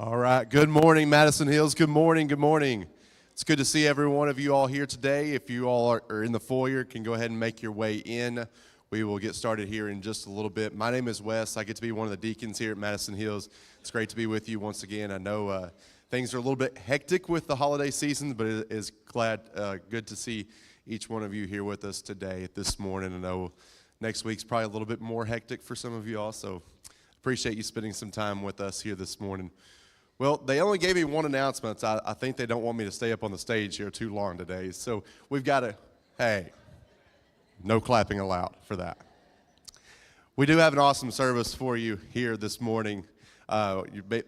All right. Good morning, Madison Hills. Good morning. Good morning. It's good to see every one of you all here today. If you all are in the foyer, can go ahead and make your way in. We will get started here in just a little bit. My name is Wes. I get to be one of the deacons here at Madison Hills. It's great to be with you once again. I know things are a little bit hectic with the holiday season, but it is good to see each one of you here with us today, this morning. I know next week's probably a little bit more hectic for some of you also. Appreciate you spending some time with us here this morning. Well, they only gave me one announcement. I think they don't want me to stay up on the stage here too long today. So we've got to, hey, no clapping allowed for that. We do have an awesome service for you here this morning.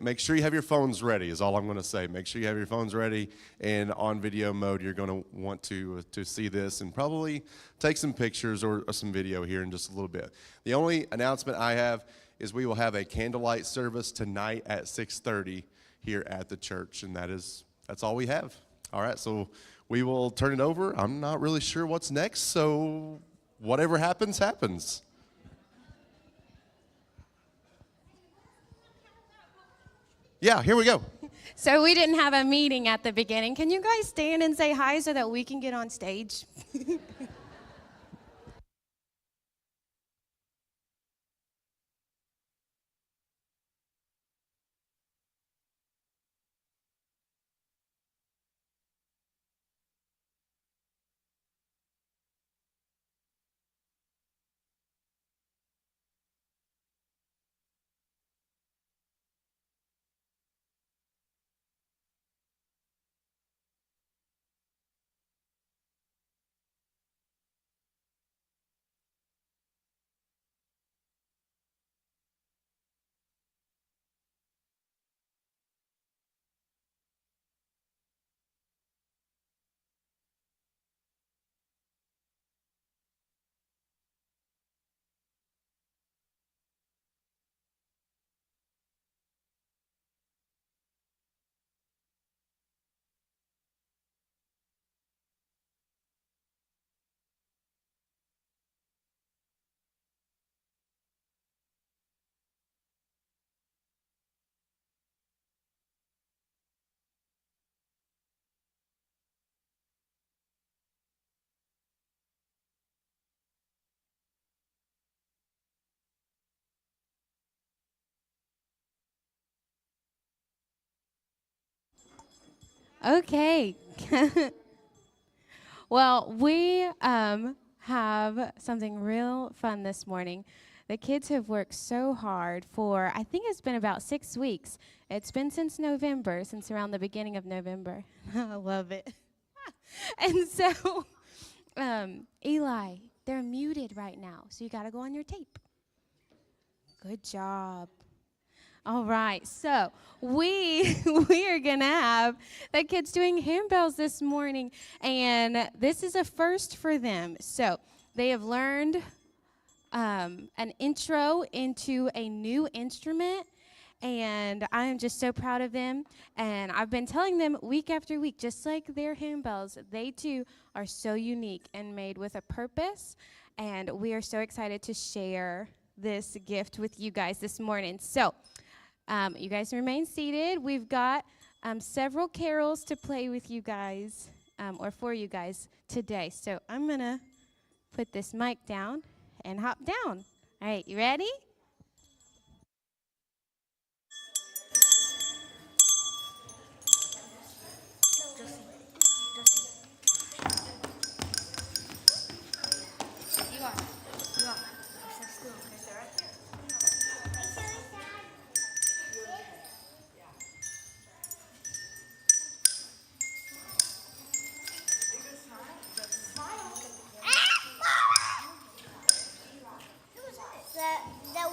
Make sure you have your phones ready is all I'm going to say. Make sure you have your phones ready and on video mode. You're going to want to see this and probably take some pictures or some video here in just a little bit. The only announcement I have is we will have a candlelight service tonight at 6:30 here at the church, and that's all we have. All right, so we will turn it over. I'm not really sure what's next, so whatever happens, happens. Yeah, here we go. So we didn't have a meeting at the beginning. Can you guys stand and say hi so that we can get on stage? Okay. Well, we have something real fun this morning. The kids have worked so hard for, I think it's been about 6 weeks. It's been since November, since around the beginning of November. I love it. And so, Eli, they're muted right now, so you got to go on your tape. Good job. All right, so we are going to have the kids doing handbells this morning, and this is a first for them. So they have learned an intro into a new instrument, and I am just so proud of them. And I've been telling them week after week, just like their handbells, they too are so unique and made with a purpose, and we are so excited to share this gift with you guys this morning. So you guys remain seated. We've got several carols to play with you guys, or for you guys today. So I'm going to put this mic down and hop down. All right, you ready? The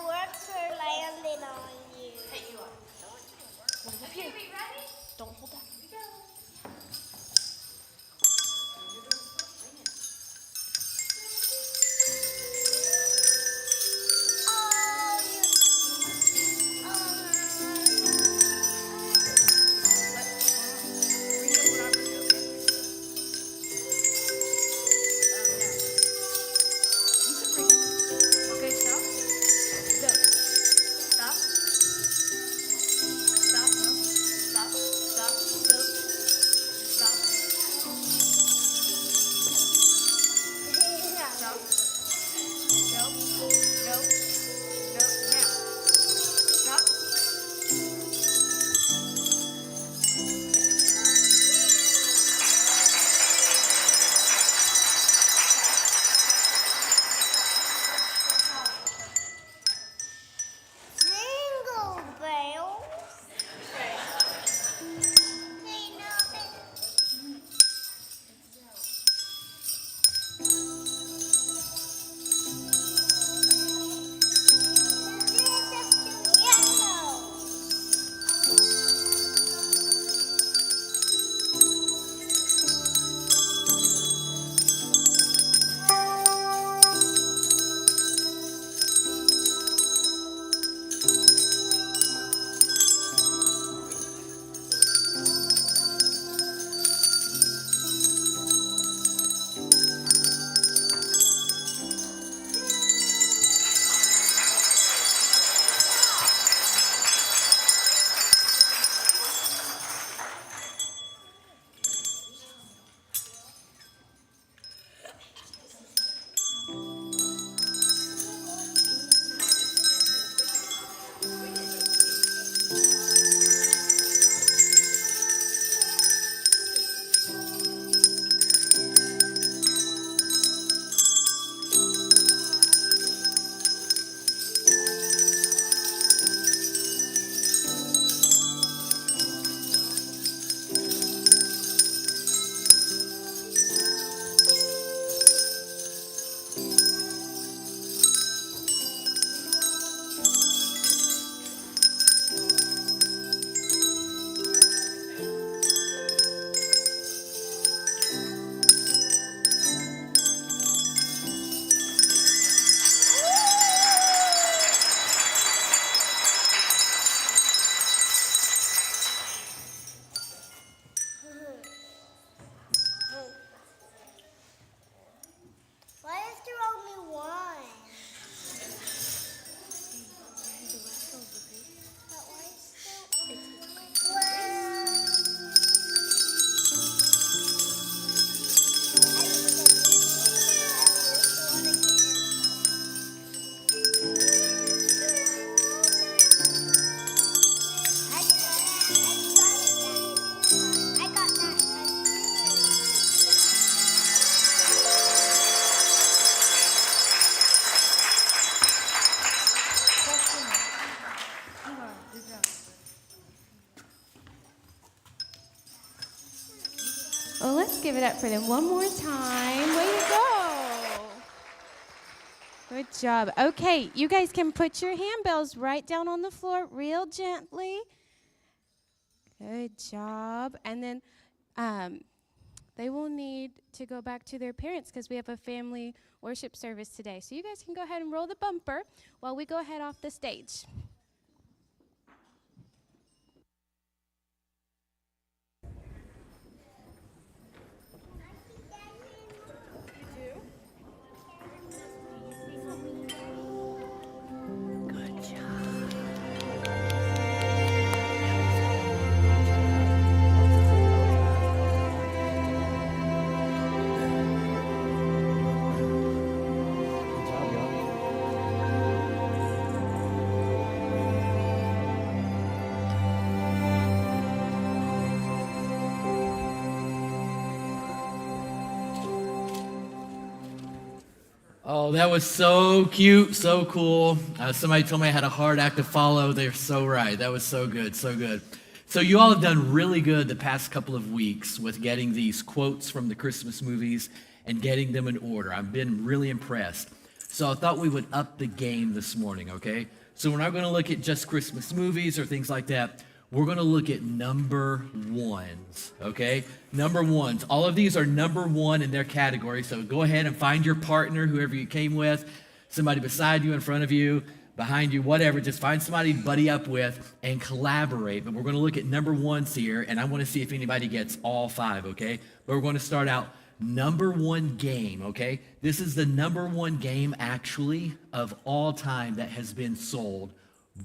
give it up for them one more time. Way to go. Good job. Okay, you guys can put your handbells right down on the floor real gently. Good job. And then they will need to go back to their parents because we have a family worship service today. So you guys can go ahead and roll the bumper while we go ahead off the stage. Oh, that was so cute, so cool. Somebody told me I had a hard act to follow. They're so right. That was so good, so good. So you all have done really good the past couple of weeks with getting these quotes from the Christmas movies and getting them in order. I've been really impressed. So I thought we would up the game this morning, okay? So we're not going to look at just Christmas movies or things like that. We're going to look at number ones, okay? Number ones. All of these are number one in their category. So go ahead and find your partner, whoever you came with, somebody beside you, in front of you, behind you, whatever. Just find somebody to buddy up with and collaborate. But we're going to look at number ones here, and I want to see if anybody gets all five, okay? But we're going to start out number one game, okay? This is the number one game, actually, of all time that has been sold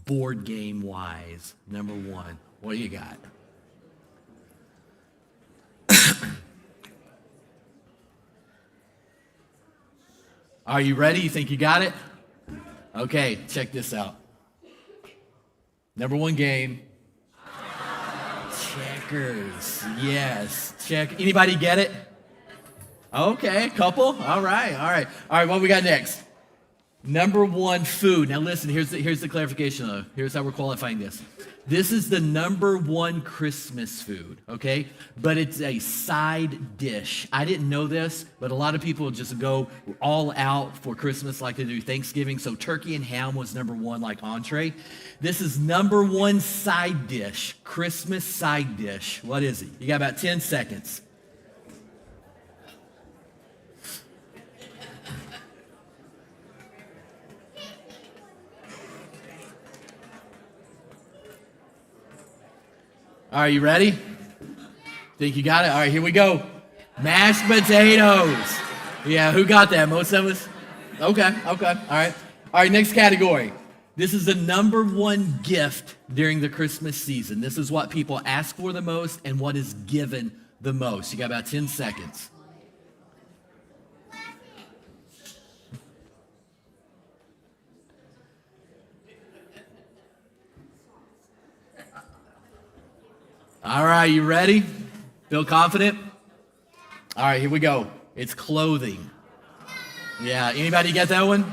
board game wise. Number one. What do you got? Are you ready? You think you got it? Okay, check this out. Number one game. Checkers. Yes. Check. Anybody get it? Okay, couple. All right. All right, what we got next? Number one food. Now listen, here's the clarification though. Here's how we're qualifying this. This is the number one Christmas food, okay? But it's a side dish. I didn't know this, but a lot of people just go all out for Christmas like they do Thanksgiving. So turkey and ham was number one, like entree. This is number one side dish, Christmas side dish. What is it? You got about 10 seconds. All right, you ready? Think you got it? All right, here we go. Mashed potatoes. Yeah, who got that? Most of us? Okay. All right, next category. This is the number one gift during the Christmas season. This is what people ask for the most and what is given the most. You got about 10 seconds. All right, you ready? Feel confident? All right, here we go. It's clothing. Yeah, anybody get that one?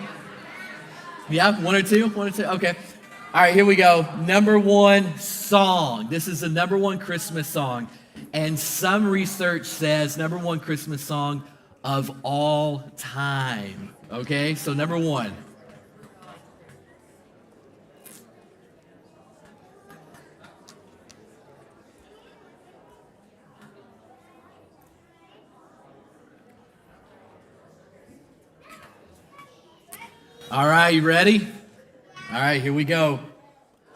Yeah, one or two? Okay. All right, here we go. Number one song. This is the number one Christmas song. And some research says number one Christmas song of all time. Okay, so number one. All right, you ready? All right, here we go.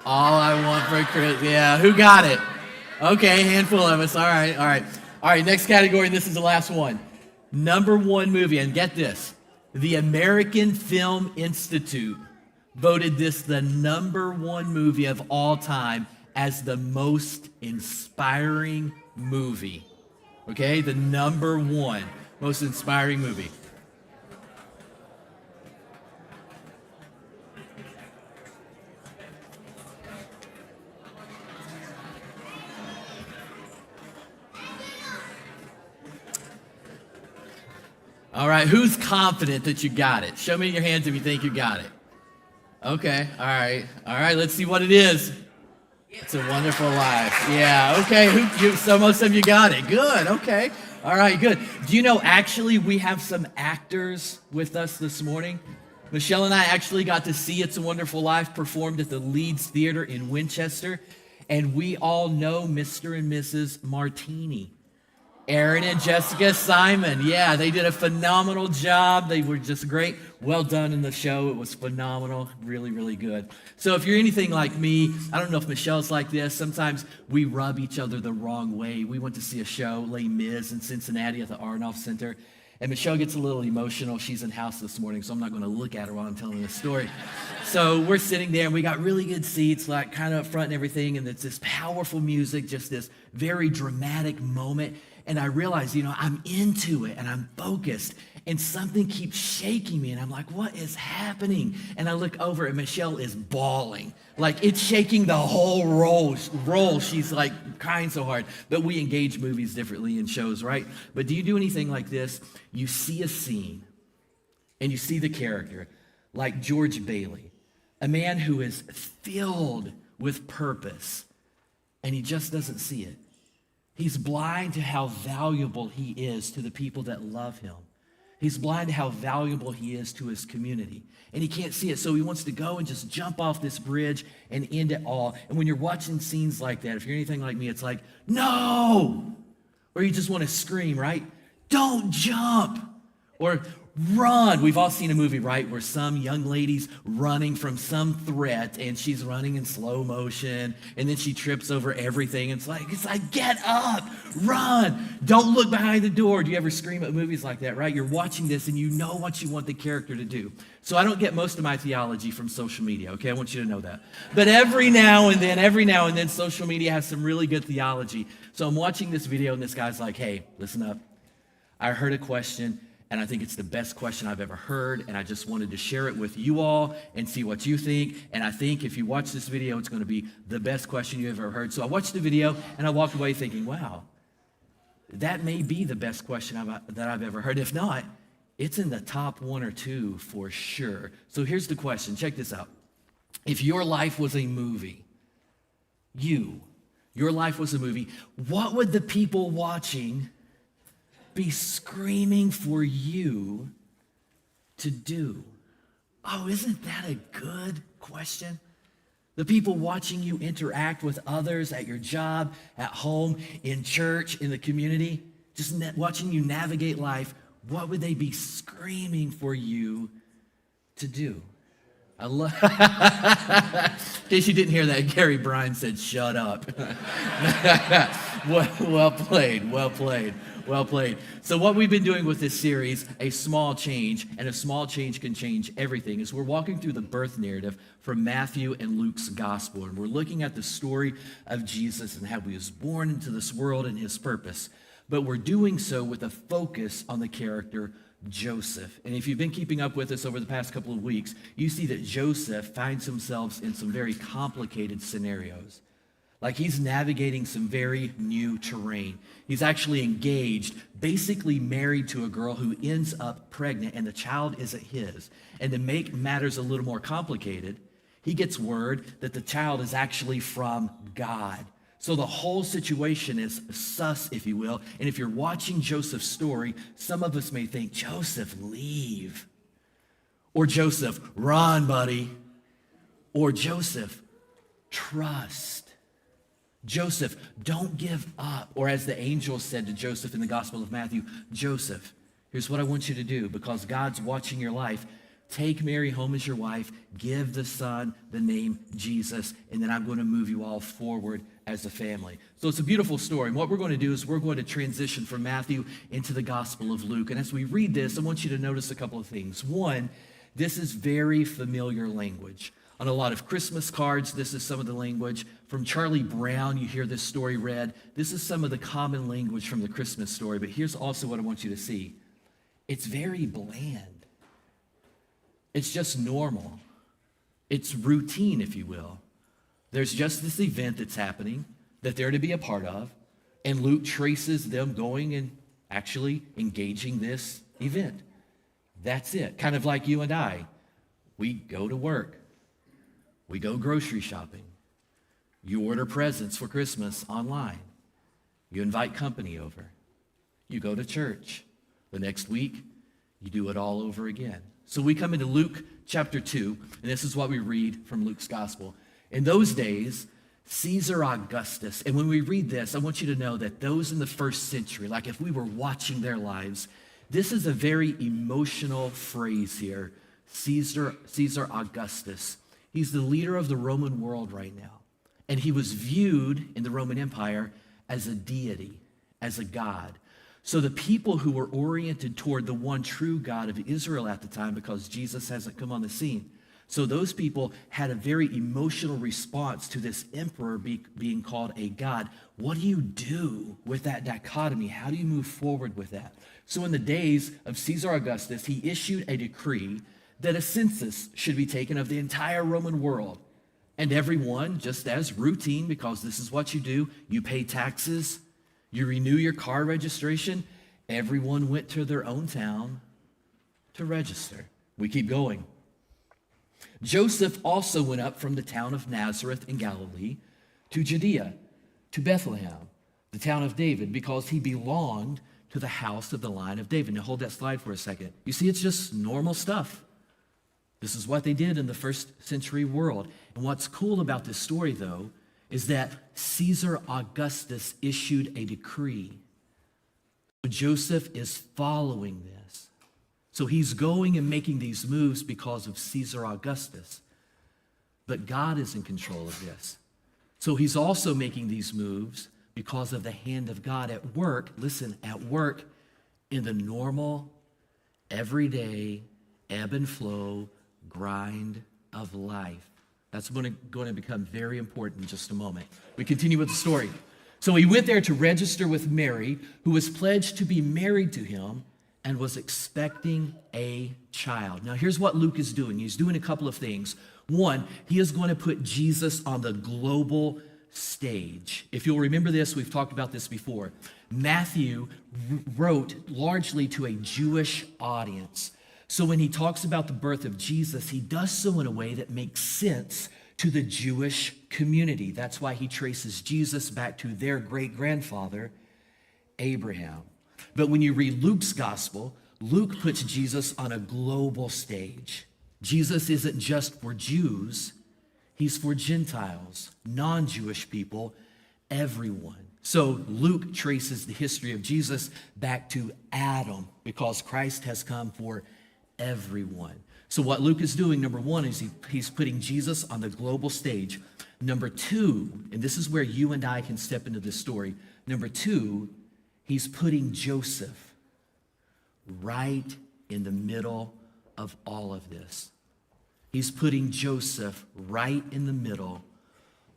All I Want for Christmas. Yeah, who got it? Okay, handful of us. All right. Next category, and this is the last one. Number one movie, and get this. The American Film Institute voted this the number one movie of all time as the most inspiring movie. Okay, the number one most inspiring movie. All right, who's confident that you got it? Show me your hands if you think you got it. Okay, all right, let's see what it is. It's a Wonderful Life. Yeah, okay, so most of you got it. Good, okay. All right, good. Do you know, actually, we have some actors with us this morning? Michelle and I actually got to see It's a Wonderful Life performed at the Leeds Theater in Winchester, and we all know Mr. and Mrs. Martini. Aaron and Jessica Simon. Yeah, they did a phenomenal job. They were just great. Well done in the show. It was phenomenal. Really, really good. So if you're anything like me, I don't know if Michelle's like this. Sometimes we rub each other the wrong way. We went to see a show, Les Mis, in Cincinnati at the Aronoff Center. And Michelle gets a little emotional. She's in house this morning, so I'm not going to look at her while I'm telling the story. So we're sitting there, and we got really good seats, like kind of up front and everything, and it's this powerful music, just this very dramatic moment. And I realized, I'm into it, and I'm focused, and something keeps shaking me, and I'm like, what is happening? And I look over, and Michelle is bawling. Like, it's shaking the whole roll. She's like crying so hard. But we engage movies differently in shows, right? But do you do anything like this? You see a scene, and you see the character, like George Bailey, a man who is filled with purpose, and he just doesn't see it. He's blind to how valuable he is to the people that love him. He's blind to how valuable he is to his community. And he can't see it, so he wants to go and just jump off this bridge and end it all. And when you're watching scenes like that, if you're anything like me, it's like, no! Or you just want to scream, right? Don't jump! Or run. We've all seen a movie, right, where some young lady's running from some threat, and she's running in slow motion, and then she trips over everything. It's like, get up, run, don't look behind the door. Do you ever scream at movies like that, right? You're watching this, and you know what you want the character to do. So I don't get most of my theology from social media, okay? I want you to know that. But every now and then, social media has some really good theology. So I'm watching this video, and this guy's like, hey, listen up. I heard a question, and I think it's the best question I've ever heard, and I just wanted to share it with you all and see what you think. And I think if you watch this video, it's going to be the best question you've ever heard. So I watched the video, and I walked away thinking, wow, that may be the best question that I've ever heard. If not, it's in the top 1 or 2 for sure. So here's the question. Check this out. If your life was a movie, your life was a movie, what would the people watching be screaming for you to do? Oh, isn't that a good question? The people watching you interact with others at your job, at home, in church, in the community, just watching you navigate life, what would they be screaming for you to do? I love. In case you didn't hear that, Gary Bryan said, "Shut up." Well played. Well played. Well played. So what we've been doing with this series, A Small Change, and a small change can change everything, is we're walking through the birth narrative from Matthew and Luke's gospel, and we're looking at the story of Jesus and how he was born into this world and his purpose. But we're doing so with a focus on the character Joseph. And if you've been keeping up with us over the past couple of weeks, you see that Joseph finds himself in some very complicated scenarios. Like he's navigating some very new terrain. He's actually engaged, basically married to a girl who ends up pregnant, and the child isn't his. And to make matters a little more complicated, he gets word that the child is actually from God. So the whole situation is sus, if you will. And if you're watching Joseph's story, some of us may think, Joseph, leave. Or Joseph, run, buddy. Or Joseph, trust. Joseph, don't give up. Or as the angel said to Joseph in the Gospel of Matthew, Joseph, here's what I want you to do because God's watching your life. Take Mary home as your wife, give the son the name Jesus, and then I'm going to move you all forward as a family. So it's a beautiful story. And what we're going to do is we're going to transition from Matthew into the Gospel of Luke. And as we read this, I want you to notice a couple of things. One, this is very familiar language. On a lot of Christmas cards, this is some of the language. From Charlie Brown, you hear this story read. This is some of the common language from the Christmas story. But here's also what I want you to see. It's very bland. It's just normal. It's routine, if you will. There's just this event that's happening that they're to be a part of, and Luke traces them going and actually engaging this event. That's it. Kind of like you and I. We go to work. We go grocery shopping. You order presents for Christmas online. You invite company over. you go to church. The next week, you do it all over again. So we come into Luke chapter 2, and this is what we read from Luke's gospel. In those days, Caesar Augustus, and when we read this, I want you to know that those in the first century, like if we were watching their lives, this is a very emotional phrase here. Caesar Augustus. He's the leader of the Roman world right now. And he was viewed in the Roman Empire as a deity, as a god. So the people who were oriented toward the one true God of Israel at the time, because Jesus hasn't come on the scene, so those people had a very emotional response to this emperor being called a god. What do you do with that dichotomy? How do you move forward with that? So in the days of Caesar Augustus, he issued a decree that a census should be taken of the entire Roman world. And everyone, just as routine, because this is what you do, you pay taxes, you renew your car registration, everyone went to their own town to register. We keep going. Joseph also went up from the town of Nazareth in Galilee to Judea, to Bethlehem, the town of David, because he belonged to the house of the line of David. Now hold that slide for a second. You see, it's just normal stuff. This is what they did in the first century world. And what's cool about this story, though, is that Caesar Augustus issued a decree. So Joseph is following this. So he's going and making these moves because of Caesar Augustus. But God is in control of this. So he's also making these moves because of the hand of God at work, listen, at work in the normal, everyday, ebb and flow, grind of life. That's going to become very important in just a moment. We continue with the story. So he went there to register with Mary, who was pledged to be married to him and was expecting a child. Now, here's what Luke is doing. He's doing a couple of things. One, he is going to put Jesus on the global stage. If you'll remember this, we've talked about this before. Matthew wrote largely to a Jewish audience. So when he talks about the birth of Jesus, he does so in a way that makes sense to the Jewish community. That's why he traces Jesus back to their great-grandfather, Abraham. But when you read Luke's gospel, Luke puts Jesus on a global stage. Jesus isn't just for Jews, he's for Gentiles, non-Jewish people, everyone. So Luke traces the history of Jesus back to Adam because Christ has come for everyone. So what Luke is doing, number one, is he's putting Jesus on the global stage. Number two, and this is where you and I can step into this story. Number two, he's putting Joseph right in the middle of all of this. He's putting Joseph right in the middle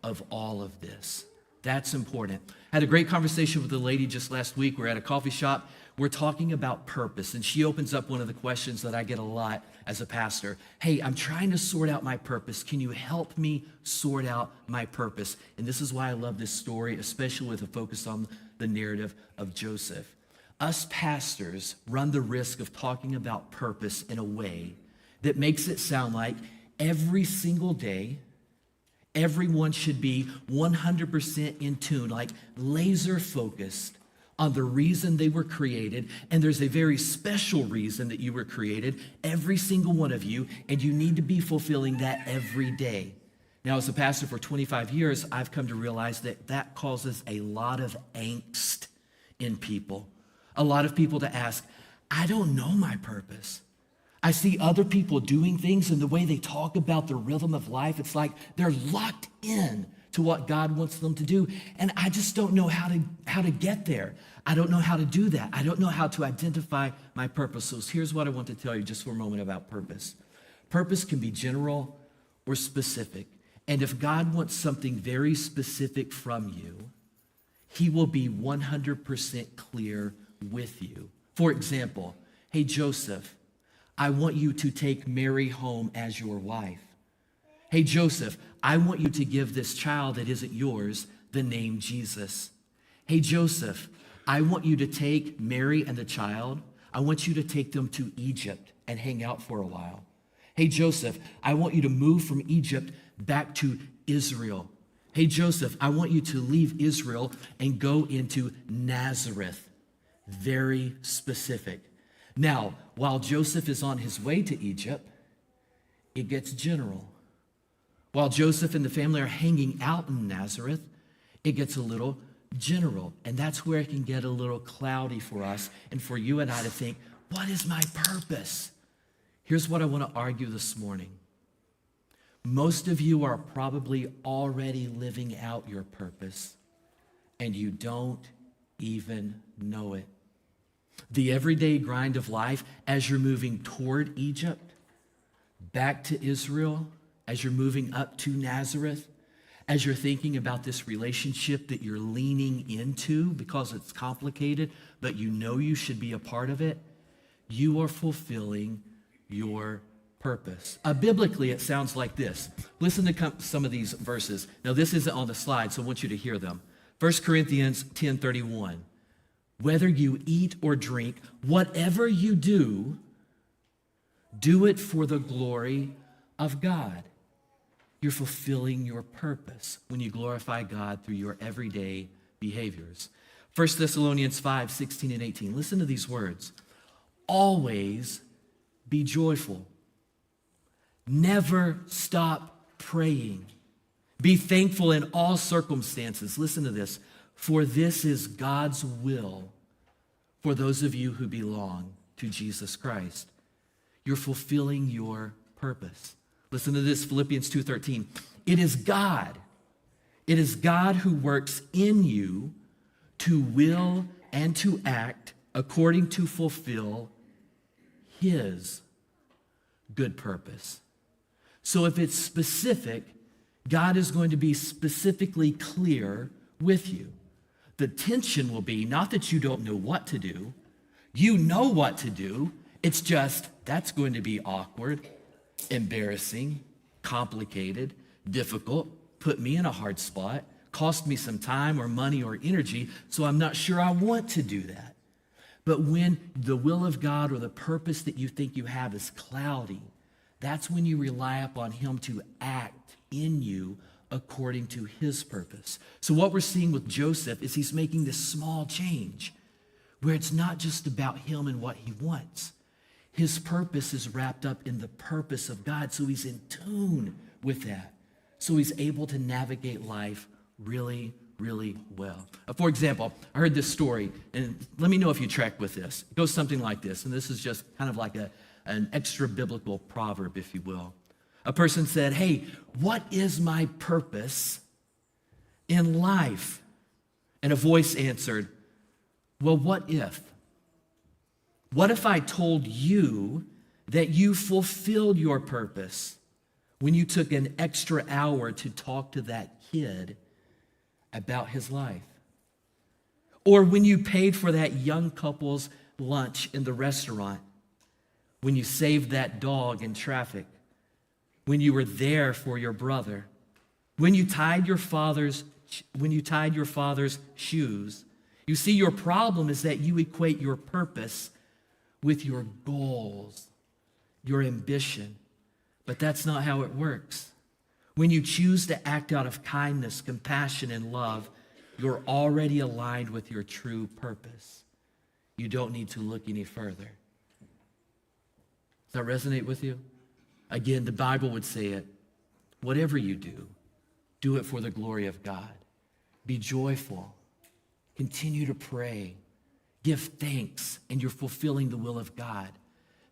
of all of this. That's important. I had a great conversation with a lady just last week. We're at a coffee shop. We're talking about purpose, and she opens up one of the questions that I get a lot as a pastor. Hey, I'm trying to sort out my purpose. Can you help me sort out my purpose? And this is why I love this story, especially with a focus on the narrative of Joseph. Us pastors run the risk of talking about purpose in a way that makes it sound like every single day, everyone should be 100% in tune, like laser focused on the reason they were created. And there's a very special reason that you were created, every single one of you, and you need to be fulfilling that every day. Now, as a pastor for 25 years, I've come to realize that that causes a lot of angst in people. A lot of people to ask, I don't know my purpose. I see other people doing things, and the way they talk about the rhythm of life, it's like they're locked in to what God wants them to do. And I just don't know how to get there. I don't know how to do that. I don't know how to identify my purpose. So here's what I want to tell you just for a moment about purpose. Purpose can be general or specific. And if God wants something very specific from you, he will be 100% clear with you. For example, hey, Joseph, I want you to take Mary home as your wife. Hey, Joseph, I want you to give this child that isn't yours the name Jesus. Hey, Joseph, I want you to take Mary and the child. I want you to take them to Egypt and hang out for a while. Hey, Joseph, I want you to move from Egypt back to Israel. Hey, Joseph, I want you to leave Israel and go into Nazareth. Very specific. Now, while Joseph is on his way to Egypt, it gets general. While Joseph and the family are hanging out in Nazareth, it gets a little general. And that's where it can get a little cloudy for us and for you and I to think, what is my purpose? Here's what I want to argue this morning. Most of you are probably already living out your purpose, and you don't even know it. The everyday grind of life as you're moving toward Egypt, back to Israel, as you're moving up to Nazareth, as you're thinking about this relationship that you're leaning into because it's complicated, but you know you should be a part of it, you are fulfilling your purpose. Biblically, it sounds like this. Listen to some of these verses. Now, this isn't on the slide, so I want you to hear them. 1 Corinthians 10:31. Whether you eat or drink, whatever you do, do it for the glory of God. You're fulfilling your purpose when you glorify God through your everyday behaviors. 1 Thessalonians 5:16 and 18. Listen to these words. Always be joyful. Never stop praying. Be thankful in all circumstances. Listen to this. For this is God's will for those of you who belong to Jesus Christ. You're fulfilling your purpose. Listen to this, Philippians 2:13. It is God who works in you to will and to act according to fulfill his good purpose. So if it's specific, God is going to be specifically clear with you. The tension will be not that you don't know what to do. You know what to do. It's just that's going to be awkward, embarrassing, complicated, difficult, put me in a hard spot, cost me some time or money or energy, so I'm not sure I want to do that. But when the will of God or the purpose that you think you have is cloudy, that's when you rely upon him to act in you according to his purpose. So what we're seeing with Joseph is he's making this small change where it's not just about him and what he wants. His purpose is wrapped up in the purpose of God, so he's in tune with that. So he's able to navigate life really, really well. For example, I heard this story, and let me know if you track with this. It goes something like this, and this is just kind of like an extra biblical proverb, if you will. A person said, hey, what is my purpose in life? And a voice answered, well, what if? What if I told you that you fulfilled your purpose when you took an extra hour to talk to that kid about his life? Or when you paid for that young couple's lunch in the restaurant? When you saved that dog in traffic? When you were there for your brother? When you tied your father's shoes? You see, your problem is that you equate your purpose with your goals, your ambition. But that's not how it works. When you choose to act out of kindness, compassion, and love, you're already aligned with your true purpose. You don't need to look any further. Does that resonate with you? Again, the Bible would say it. Whatever you do, do it for the glory of God. Be joyful. Continue to pray. Give thanks, and you're fulfilling the will of God.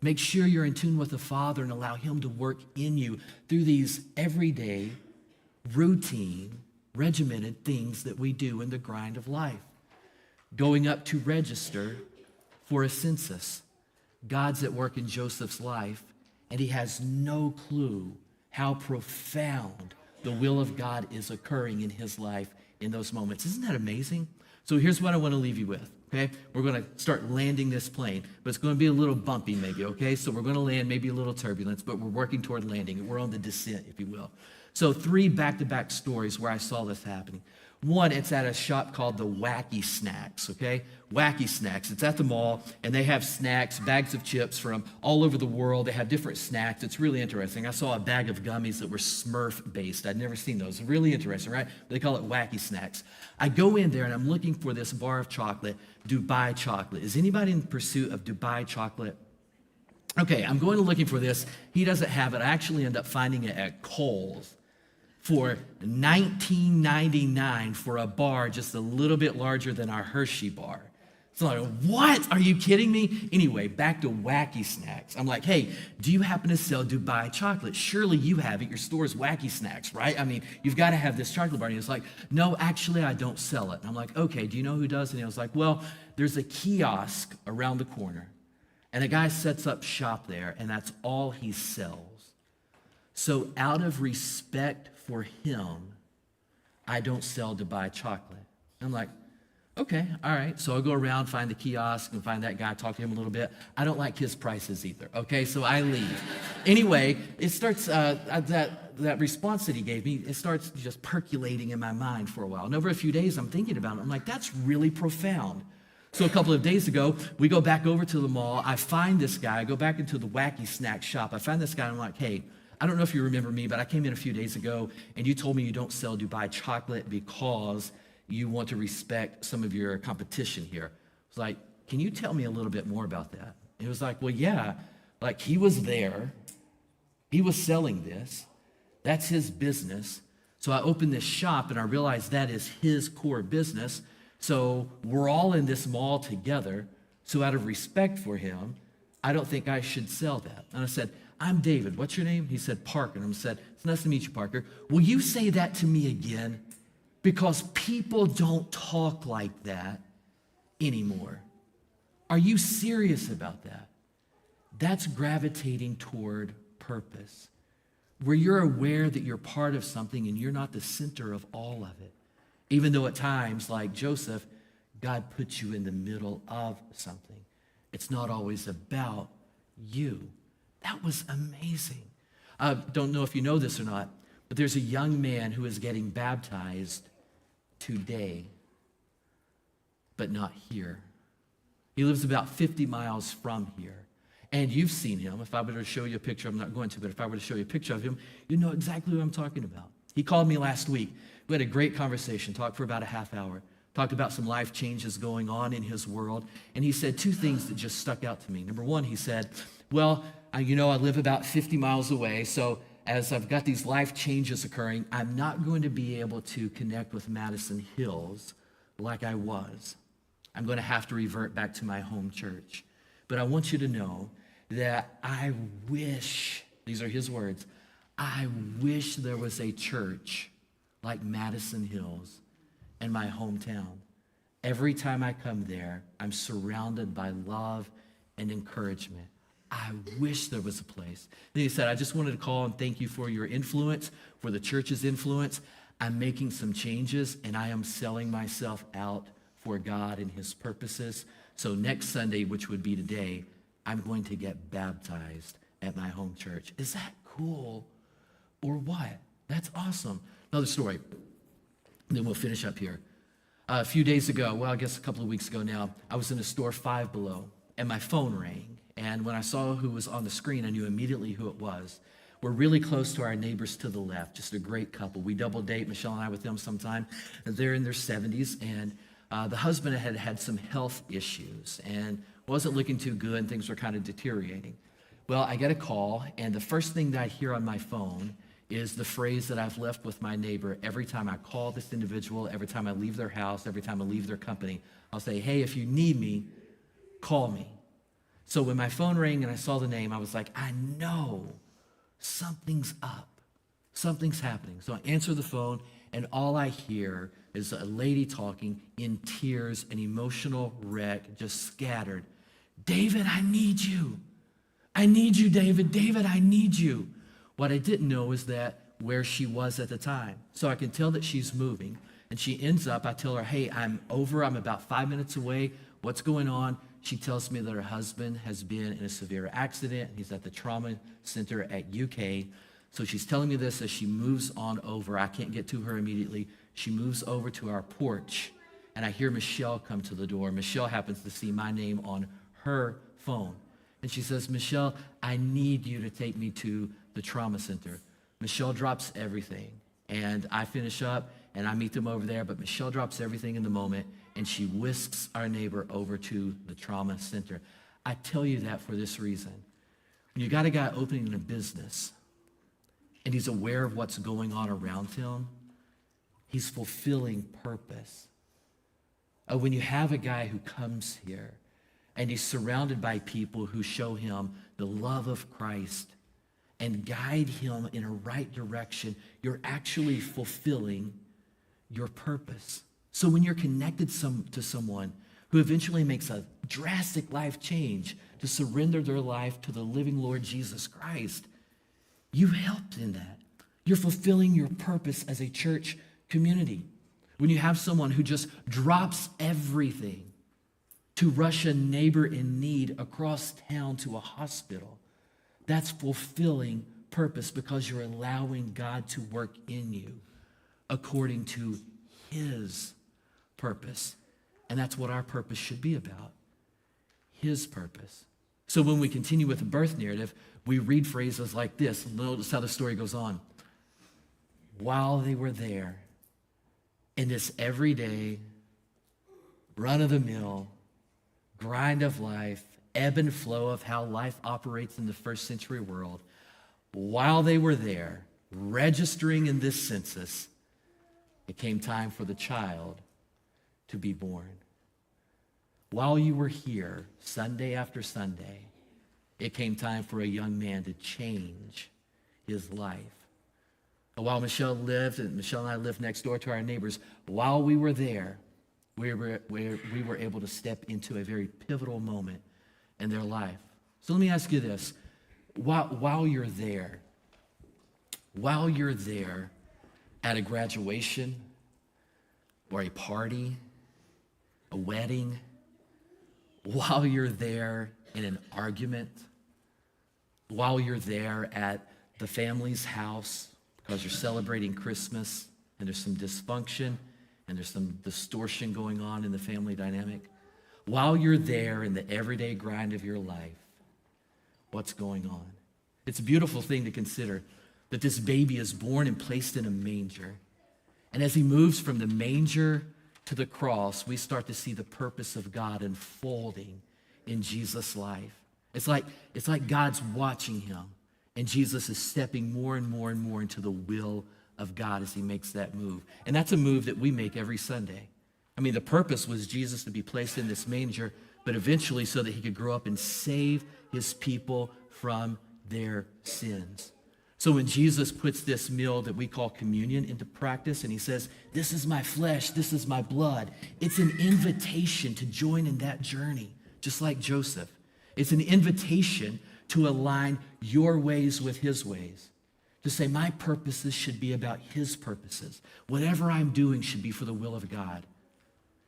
Make sure you're in tune with the Father and allow him to work in you through these everyday, routine, regimented things that we do in the grind of life. Going up to register for a census. God's at work in Joseph's life, and he has no clue how profound the will of God is occurring in his life in those moments. Isn't that amazing? So here's what I want to leave you with, okay? We're going to start landing this plane, but it's going to be a little bumpy maybe, okay? So we're going to land, maybe a little turbulence, but we're working toward landing. We're on the descent, if you will. So 3 back-to-back stories where I saw this happening. One, it's at a shop called the Wacky Snacks, okay? Wacky Snacks. It's at the mall, and they have snacks, bags of chips from all over the world. They have different snacks. It's really interesting. I saw a bag of gummies that were Smurf-based. I'd never seen those. Really interesting, right? They call it Wacky Snacks. I go in there, and I'm looking for this bar of chocolate, Dubai chocolate. Is anybody in pursuit of Dubai chocolate? Okay, I'm going looking for this. He doesn't have it. I actually end up finding it at Kohl's for $19.99 for a bar just a little bit larger than our Hershey bar. So I'm like, what? Are you kidding me? Anyway, back to Wacky Snacks. I'm like, hey, do you happen to sell Dubai chocolate? Surely you have it. Your store is Wacky Snacks, right? I mean, you've got to have this chocolate bar. And he was like, no, actually, I don't sell it. And I'm like, okay, do you know who does? And he was like, well, there's a kiosk around the corner. And a guy sets up shop there, and that's all he sells. So out of respect for him, I don't sell Dubai chocolate. I'm like, okay, all right. So I'll go around, find the kiosk, and find that guy, talk to him a little bit. I don't like his prices either, okay? So I leave. Anyway, it starts, that response that he gave me, it starts just percolating in my mind for a while. And over a few days, I'm thinking about it. I'm like, that's really profound. So a couple of days ago, we go back over to the mall. I find this guy. I go back into the Wacky Snack shop. I find this guy, and I'm like, hey, I don't know if you remember me, but I came in a few days ago, and you told me you don't sell Dubai chocolate because you want to respect some of your competition here. I was like, can you tell me a little bit more about that? And he was like, well, yeah, like he was there. He was selling this. That's his business. So I opened this shop, and I realized that is his core business. So we're all in this mall together. So out of respect for him, I don't think I should sell that. And I said, I'm David. What's your name? He said, Parker. And I said, it's nice to meet you, Parker. Will you say that to me again? Because people don't talk like that anymore. Are you serious about that? That's gravitating toward purpose, where you're aware that you're part of something and you're not the center of all of it. Even though at times, like Joseph, God puts you in the middle of something. It's not always about you. That was amazing. I don't know if you know this or not, but there's a young man who is getting baptized today, but not here. He lives about 50 miles from here. And you've seen him. If I were to show you a picture, I'm not going to, but if I were to show you a picture of him, you know exactly what I'm talking about. He called me last week. We had a great conversation, talked for about a half hour, talked about some life changes going on in his world. And he said two things that just stuck out to me. Number one, he said, well, I live about 50 miles away, so as I've got these life changes occurring, I'm not going to be able to connect with Madison Hills like I was. I'm going to have to revert back to my home church. But I want you to know that I wish, these are his words, I wish there was a church like Madison Hills in my hometown. Every time I come there, I'm surrounded by love and encouragement. I wish there was a place. Then he said, I just wanted to call and thank you for your influence, for the church's influence. I'm making some changes, and I am selling myself out for God and his purposes. So next Sunday, which would be today, I'm going to get baptized at my home church. Is that cool or what? That's awesome. Another story, and then we'll finish up here. A few days ago, well, I guess a couple of weeks ago now, I was in a store Five Below, and my phone rang. And when I saw who was on the screen, I knew immediately who it was. We're really close to our neighbors to the left, just a great couple. We double date, Michelle and I, with them sometime. They're in their 70s, and the husband had had some health issues and wasn't looking too good, and things were kind of deteriorating. Well, I get a call, and the first thing that I hear on my phone is the phrase that I've left with my neighbor every time I call this individual, every time I leave their house, every time I leave their company. I'll say, hey, if you need me, call me. So when my phone rang and I saw the name, I was like, I know something's up. Something's happening. So I answer the phone, and all I hear is a lady talking in tears, an emotional wreck, just scattered. David, I need you. I need you, David. David, I need you. What I didn't know is that where she was at the time. So I can tell that she's moving, and she ends up, I tell her, hey, I'm about 5 minutes away. What's going on? She tells me that her husband has been in a severe accident. He's at the trauma center at UK. So she's telling me this as she moves on over. I can't get to her immediately. She moves over to our porch, and I hear Michelle come to the door. Michelle happens to see my name on her phone. And she says, Michelle, I need you to take me to the trauma center. Michelle drops everything. And I finish up, and I meet them over there. But Michelle drops everything in the moment, and she whisks our neighbor over to the trauma center. I tell you that for this reason. When you got a guy opening a business, and he's aware of what's going on around him, he's fulfilling purpose. When you have a guy who comes here and he's surrounded by people who show him the love of Christ and guide him in a right direction, you're actually fulfilling your purpose. So when you're connected to someone who eventually makes a drastic life change to surrender their life to the living Lord Jesus Christ, you helped in that. You're fulfilling your purpose as a church community. When you have someone who just drops everything to rush a neighbor in need across town to a hospital, that's fulfilling purpose because you're allowing God to work in you according to his purpose. And that's what our purpose should be about, his purpose. So when we continue with the birth narrative, we read phrases like this. Notice how the story goes on. While they were there, in this everyday, run-of-the-mill, grind of life, ebb and flow of how life operates in the first century world, while they were there, registering in this census, it came time for the child to be born. While you were here, Sunday after Sunday, it came time for a young man to change his life. While Michelle lived, and Michelle and I lived next door to our neighbors, while we were there, we were able to step into a very pivotal moment in their life. So let me ask you this. While you're there at a graduation or a party, a wedding, while you're there in an argument, while you're there at the family's house because you're celebrating Christmas and there's some dysfunction and there's some distortion going on in the family dynamic, while you're there in the everyday grind of your life, what's going on? It's a beautiful thing to consider that this baby is born and placed in a manger. And as he moves from the manger to the cross, we start to see the purpose of God unfolding in Jesus' life. It's like God's watching him, and Jesus is stepping more and more and more into the will of God as he makes that move. And that's a move that we make every Sunday. I mean, the purpose was Jesus to be placed in this manger, but eventually so that he could grow up and save his people from their sins. So when Jesus puts this meal that we call communion into practice, and he says, this is my flesh, this is my blood, it's an invitation to join in that journey, just like Joseph. It's an invitation to align your ways with his ways. To say, my purposes should be about his purposes. Whatever I'm doing should be for the will of God.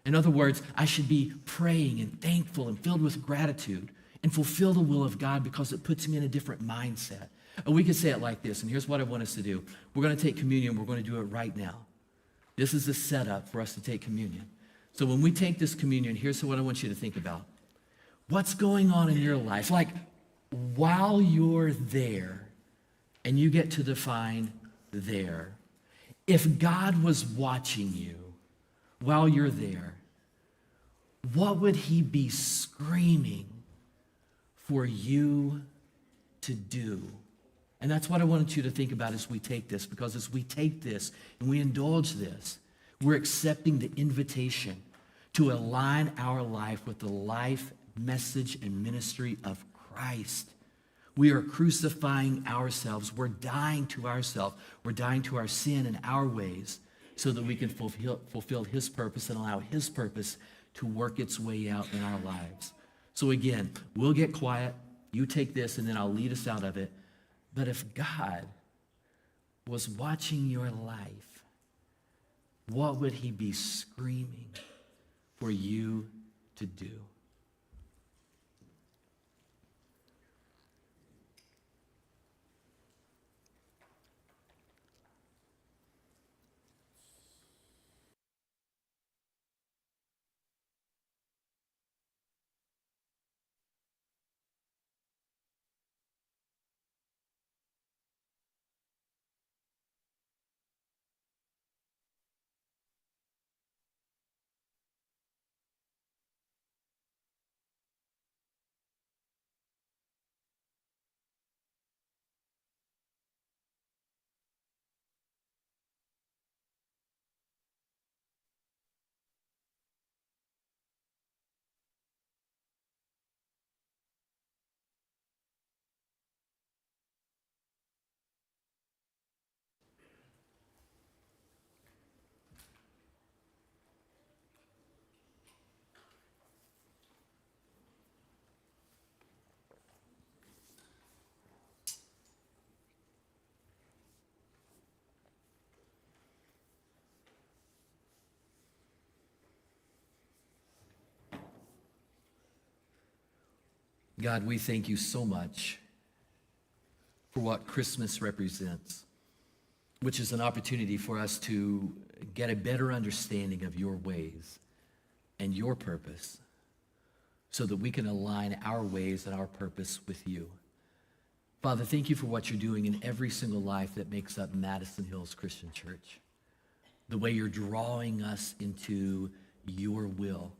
In other words, I should be praying and thankful and filled with gratitude and fulfill the will of God because it puts me in a different mindset. And we could say it like this, and here's what I want us to do. We're going to take communion. We're going to do it right now. This is the setup for us to take communion. So when we take this communion, here's what I want you to think about. What's going on in your life? Like, while you're there, and you get to define there, if God was watching you while you're there, what would he be screaming for you to do? And that's what I wanted you to think about as we take this, because as we take this and we indulge this, we're accepting the invitation to align our life with the life, message, and ministry of Christ. We are crucifying ourselves. We're dying to ourselves. We're dying to our sin and our ways so that we can fulfill his purpose and allow his purpose to work its way out in our lives. So again, we'll get quiet. You take this, and then I'll lead us out of it. But if God was watching your life, what would he be screaming for you to do? God, we thank you so much for what Christmas represents, which is an opportunity for us to get a better understanding of your ways and your purpose so that we can align our ways and our purpose with you. Father, thank you for what you're doing in every single life that makes up Madison Hills Christian Church. The way you're drawing us into your will,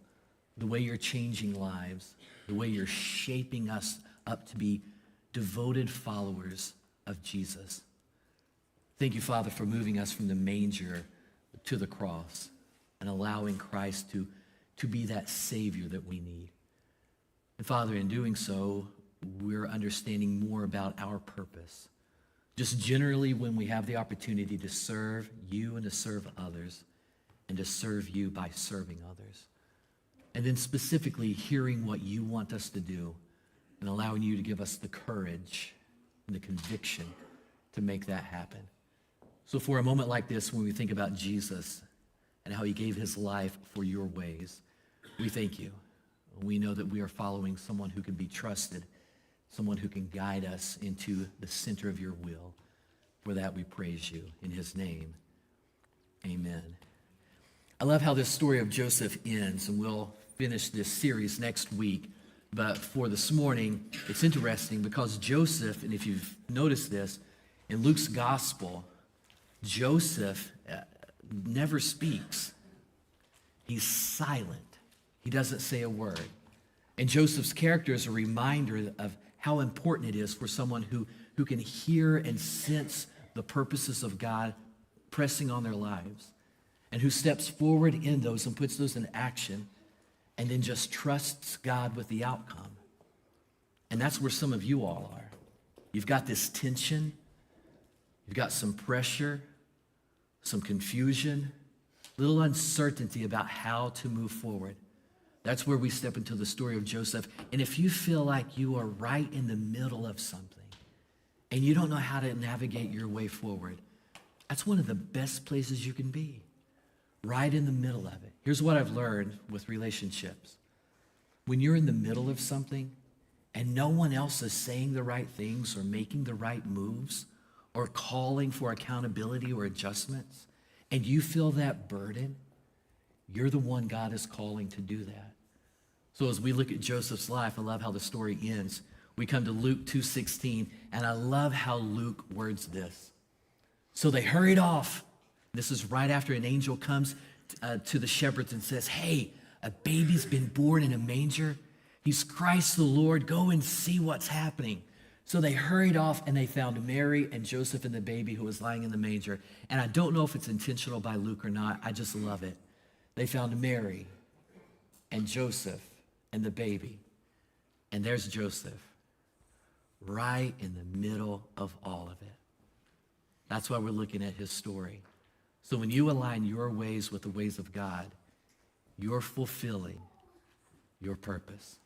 the way you're changing lives, the way you're shaping us up to be devoted followers of Jesus. Thank you, Father, for moving us from the manger to the cross and allowing Christ to be that Savior that we need. And Father, in doing so, we're understanding more about our purpose. Just generally when we have the opportunity to serve you and to serve others, and to serve you by serving others. And then specifically hearing what you want us to do and allowing you to give us the courage and the conviction to make that happen. So for a moment like this, when we think about Jesus and how he gave his life for your ways, we thank you. We know that we are following someone who can be trusted, someone who can guide us into the center of your will. For that we praise you. In his name, amen. I love how this story of Joseph ends, and we'll finish this series next week. But for this morning, it's interesting because Joseph, and if you've noticed this, in Luke's gospel, Joseph never speaks. He's silent. He doesn't say a word. And Joseph's character is a reminder of how important it is for someone who can hear and sense the purposes of God pressing on their lives, and who steps forward in those and puts those in action, and then just trusts God with the outcome. And that's where some of you all are. You've got this tension, you've got some pressure, some confusion, little uncertainty about how to move forward. That's where we step into the story of Joseph. And if you feel like you are right in the middle of something and you don't know how to navigate your way forward, that's one of the best places you can be, right in the middle of it. Here's what I've learned with relationships. When you're in the middle of something and no one else is saying the right things or making the right moves or calling for accountability or adjustments, and you feel that burden, you're the one God is calling to do that. So as we look at Joseph's life, I love how the story ends. We come to Luke 2:16, and I love how Luke words this. So they hurried off. This is right after an angel comes to the shepherds and says, hey, a baby's been born in a manger. He's Christ the Lord. Go and see what's happening. So they hurried off, and they found Mary and Joseph and the baby who was lying in the manger. And I don't know if it's intentional by Luke or not. I just love it. They found Mary and Joseph and the baby. And there's Joseph, right in the middle of all of it. That's why we're looking at his story. So when you align your ways with the ways of God, you're fulfilling your purpose.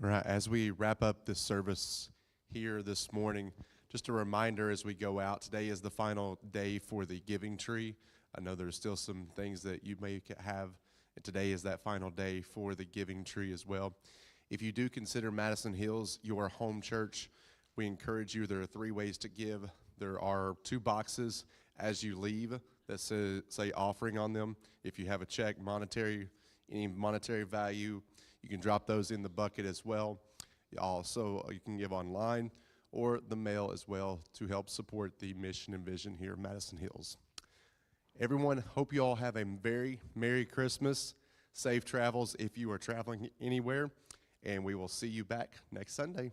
All right, as we wrap up this service here this morning, just a reminder as we go out, today is the final day for the Giving Tree. I know there's still some things that you may have, and today is that final day for the Giving Tree as well. If you do consider Madison Hills your home church, we encourage you, there are 3 ways to give. There are 2 boxes as you leave that say offering on them. If you have a check, any monetary value, you can drop those in the bucket as well. Also, you can give online or the mail as well to help support the mission and vision here at Madison Hills. Everyone, hope you all have a very Merry Christmas, safe travels if you are traveling anywhere, and we will see you back next Sunday.